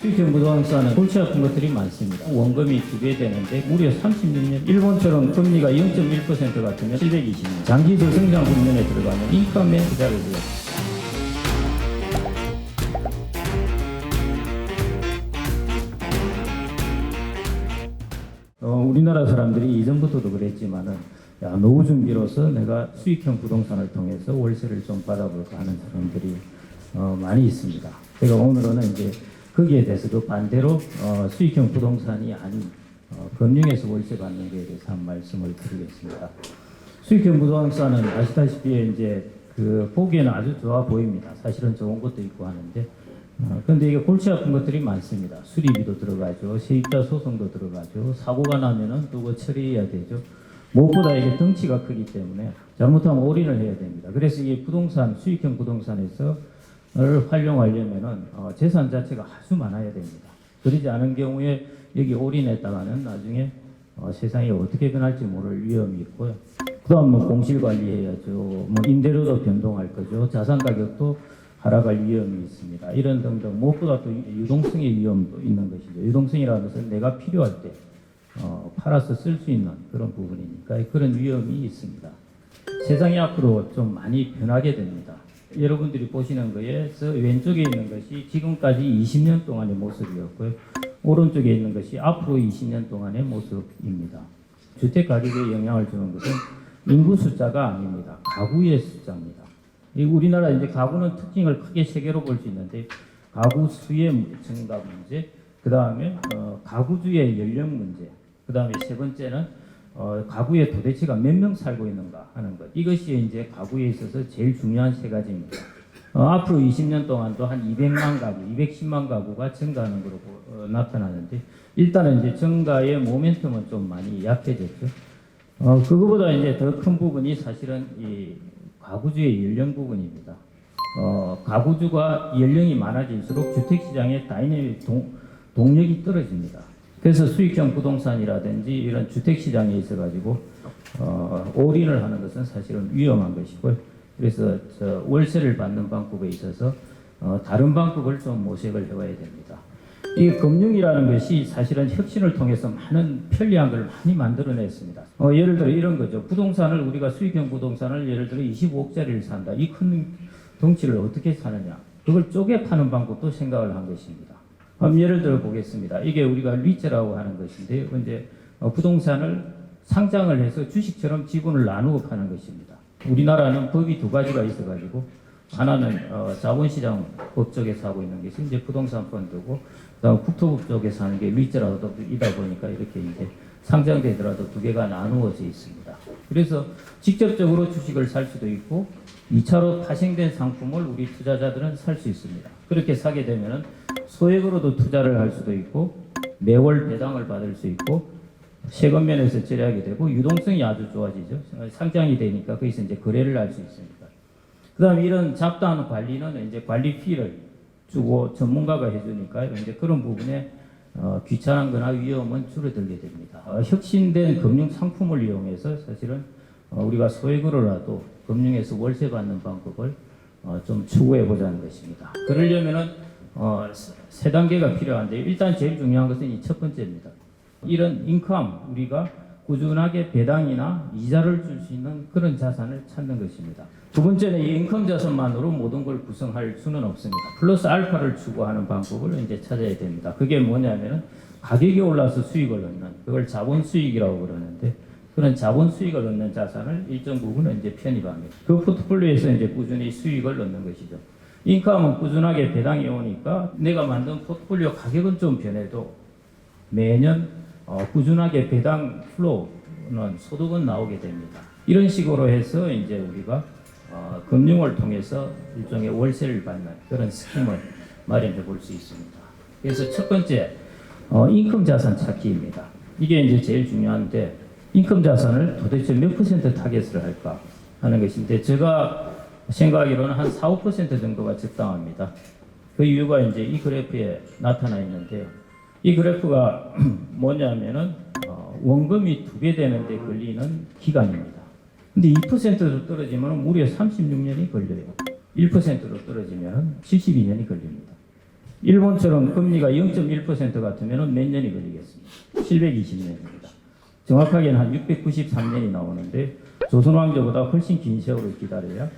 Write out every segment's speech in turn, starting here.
수익형 부동산은 골치 아픈 것들이 많습니다. 원금이 2배 되는데 무려 36년, 일본처럼 금리가 0.1% 같으면 720년, 장기 저성장 국면에 들어가면 인컴에 투자를 해요. 우리나라 사람들이 이전부터도 그랬지만은 노후 준비로서 내가 수익형 부동산을 통해서 월세를 좀 받아볼까 하는 사람들이 많이 있습니다. 제가 오늘은 이제 거기에 대해서도 반대로 수익형 부동산이 아닌 금융에서 월세 받는 것에 대해서 한 말씀을 드리겠습니다. 수익형 부동산은 아시다시피 이제 보기에는 아주 좋아 보입니다. 사실은 좋은 것도 있고 하는데 그런데 이게 골치 아픈 것들이 많습니다. 수리비도 들어가죠, 세입자 소송도 들어가죠, 사고가 나면은 또 처리해야 되죠. 무엇보다 이게 덩치가 크기 때문에 잘못하면 올인을 해야 됩니다. 그래서 이게 부동산, 수익형 부동산에서 를 활용하려면은 재산 자체가 아주 많아야 됩니다. 그러지 않은 경우에 여기 올인했다가는 나중에 세상이 어떻게 변할지 모를 위험이 있고요. 그다음 공실 관리해야죠. 임대료도 변동할 거죠. 자산 가격도 하락할 위험이 있습니다. 이런 등등 무엇보다 또 유동성의 위험도 있는 것이죠. 유동성이라는 것은 내가 필요할 때 팔아서 쓸 수 있는 그런 부분이니까 그런 위험이 있습니다. 세상이 앞으로 좀 많이 변하게 됩니다. 여러분들이 보시는 거에서 왼쪽에 있는 것이 지금까지 20년 동안의 모습이었고요. 오른쪽에 있는 것이 앞으로 20년 동안의 모습입니다. 주택 가격에 영향을 주는 것은 인구 숫자가 아닙니다. 가구의 숫자입니다. 우리나라 이제 가구는 특징을 크게 세 개로 볼 수 있는데 가구 수의 증가 문제, 그 다음에 가구주의 연령 문제, 그 다음에 세 번째는 가구에 도대체가 몇 명 살고 있는가 하는 것. 이것이 이제 가구에 있어서 제일 중요한 세 가지입니다. 앞으로 20년 동안도 한 200만 가구, 210만 가구가 증가하는 것으로 나타나는데 일단은 이제 증가의 모멘텀은 좀 많이 약해졌죠. 그거보다 이제 더 큰 부분이 사실은 이 가구주의 연령 부분입니다. 가구주가 연령이 많아질수록 주택시장의 다이내믹 동력이 떨어집니다. 그래서 수익형 부동산이라든지 이런 주택시장에 있어가지고 올인을 하는 것은 사실은 위험한 것이고요. 그래서 월세를 받는 방법에 있어서 다른 방법을 좀 모색을 해봐야 됩니다. 이 금융이라는 것이 사실은 혁신을 통해서 많은 편리한 걸 많이 만들어냈습니다. 예를 들어 이런 거죠. 부동산을 우리가 수익형 부동산을 예를 들어 25억짜리를 산다. 이 큰 덩치를 어떻게 사느냐. 그걸 쪼개 파는 방법도 생각을 한 것입니다. 예를 들어 보겠습니다. 이게 우리가 리츠라고 하는 것인데요. 이제 부동산을 상장을 해서 주식처럼 지분을 나누어 파는 것입니다. 우리나라는 법이 두 가지가 있어가지고 하나는 자본시장 법 쪽에서 하고 있는 것이 이제 부동산 펀드고 그다음 국토부 쪽에서 하는 게 리츠라고 이다 보니까 이렇게 이제 상장되더라도 두 개가 나누어져 있습니다. 그래서 직접적으로 주식을 살 수도 있고 2차로 파생된 상품을 우리 투자자들은 살 수 있습니다. 그렇게 사게 되면은 소액으로도 투자를 할 수도 있고 매월 배당을 받을 수 있고 세금 면에서 절약이 되고 유동성이 아주 좋아지죠. 상장이 되니까 거기서 이제 거래를 할 수 있습니다. 그다음에 이런 잡다한 관리는 이제 관리 피를 주고 전문가가 해주니까 이제 그런 부분에 귀찮은 거나 위험은 줄어들게 됩니다. 혁신된 금융 상품을 이용해서 사실은 우리가 소액으로라도 금융에서 월세 받는 방법을 좀 추구해 보자는 것입니다. 그러려면은 세 단계가 필요한데 일단 제일 중요한 것은 이 첫 번째입니다. 이런 인컴 우리가 꾸준하게 배당이나 이자를 줄 수 있는 그런 자산을 찾는 것입니다. 두 번째는 이 인컴 자산만으로 모든 걸 구성할 수는 없습니다. 플러스 알파를 추구하는 방법을 이제 찾아야 됩니다. 그게 뭐냐면은 가격이 올라서 수익을 얻는 그걸 자본 수익이라고 그러는데 그런 자본 수익을 얻는 자산을 일정 부분은 이제 편입합니다. 그 포트폴리오에서 이제 꾸준히 수익을 얻는 것이죠. 인컴은 꾸준하게 배당이 오니까 내가 만든 포트폴리오 가격은 좀 변해도 매년 꾸준하게 배당 플로우는 소득은 나오게 됩니다. 이런 식으로 해서 이제 우리가 금융을 통해서 일종의 월세를 받는 그런 스킴을 마련해 볼 수 있습니다. 그래서 첫 번째 인컴 자산 찾기입니다. 이게 이제 제일 중요한데 인컴 자산을 도대체 몇 퍼센트 타겟을 할까 하는 것인데 제가 생각하기로는 한 4, 5% 정도가 적당합니다. 그 이유가 이제 이 그래프에 나타나 있는데요. 이 그래프가 뭐냐면은 원금이 2배 되는데 걸리는 기간입니다. 근데 2%로 떨어지면 무려 36년이 걸려요. 1%로 떨어지면 72년이 걸립니다. 일본처럼 금리가 0.1% 같으면 몇 년이 걸리겠습니까? 720년입니다. 정확하게는 한 693년이 나오는데 조선 왕조보다 훨씬 긴 세월을 기다려야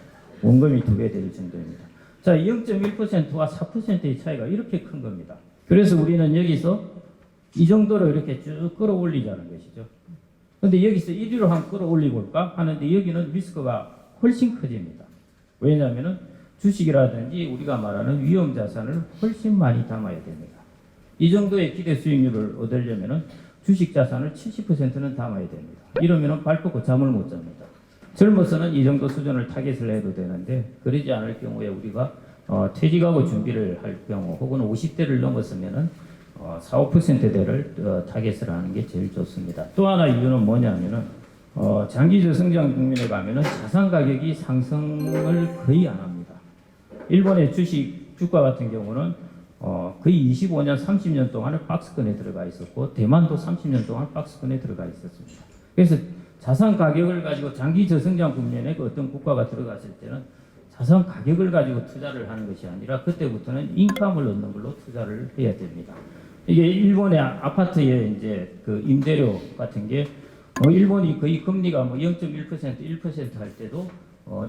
원금이 2배 될 정도입니다. 자, 0.1%와 4%의 차이가 이렇게 큰 겁니다. 그래서 우리는 여기서 이 정도로 이렇게 쭉 끌어올리자는 것이죠. 근데 여기서 1위로 한 끌어올리고 올까 하는데 여기는 리스크가 훨씬 커집니다. 왜냐하면 주식이라든지 우리가 말하는 위험 자산을 훨씬 많이 담아야 됩니다. 이 정도의 기대 수익률을 얻으려면 주식 자산을 70%는 담아야 됩니다. 이러면 발 뻗고 잠을 못 잡니다. 젊어서는 이 정도 수준을 타겟을 해도 되는데 그러지 않을 경우에 우리가 퇴직하고 준비를 할 경우 혹은 50대를 넘었으면은 4, 5%대를 타겟을 하는 게 제일 좋습니다. 또 하나 이유는 뭐냐면은 장기적 성장 국면에 가면은 자산 가격이 상승을 거의 안 합니다. 일본의 주가 같은 경우는 거의 25년, 30년 동안을 박스권에 들어가 있었고 대만도 30년 동안 박스권에 들어가 있었습니다. 그래서 자산 가격을 가지고 장기 저성장 국면에 그 어떤 국가가 들어갔을 때는 자산 가격을 가지고 투자를 하는 것이 아니라 그때부터는 인감을 얻는 걸로 투자를 해야 됩니다. 이게 일본의 아파트의 이제 그 임대료 같은 게 일본이 거의 금리가 0.1%, 1% 할 때도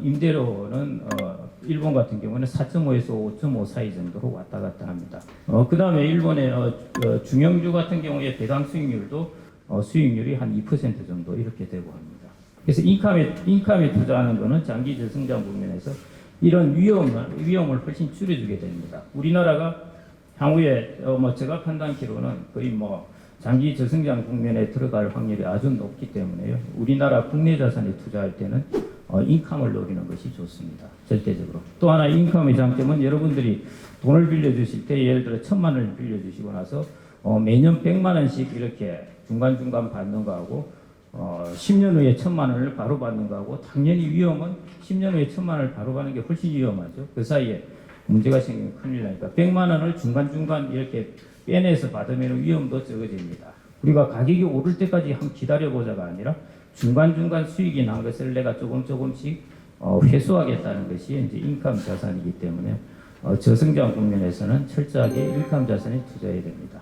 임대료는 일본 같은 경우는 4.5에서 5.5 사이 정도로 왔다 갔다 합니다. 그 다음에 일본의 중형주 같은 경우에 배당 수익률도 수익률이 한 2% 정도 이렇게 되고 합니다. 그래서 인감에 투자하는 것은 장기 저성장 국면에서 이런 위험을 훨씬 줄여주게 됩니다. 우리나라가 향후에 제가 판단키로는 거의 장기 저성장 국면에 들어갈 확률이 아주 높기 때문에요. 우리나라 국내 자산에 투자할 때는 인감을 노리는 것이 좋습니다. 절대적으로. 또 하나 인감의 장점은 여러분들이 돈을 빌려주실 때 예를 들어 1,000만 원을 빌려주시고 나서 매년 100만 원씩 이렇게 중간중간 받는 거하고 10년 후에 1,000만 원을 바로 받는 거하고 당연히 위험은 10년 후에 1,000만 원을 바로 받는 게 훨씬 위험하죠. 그 사이에 문제가 생기면 큰일 나니까 100만 원을 중간중간 이렇게 빼내서 받으면 위험도 적어집니다. 우리가 가격이 오를 때까지 한번 기다려보자가 아니라 중간중간 수익이 난 것을 내가 조금씩 회수하겠다는 것이 이제 인감 자산이기 때문에 저성장 국면에서는 철저하게 인감 자산에 투자해야 됩니다.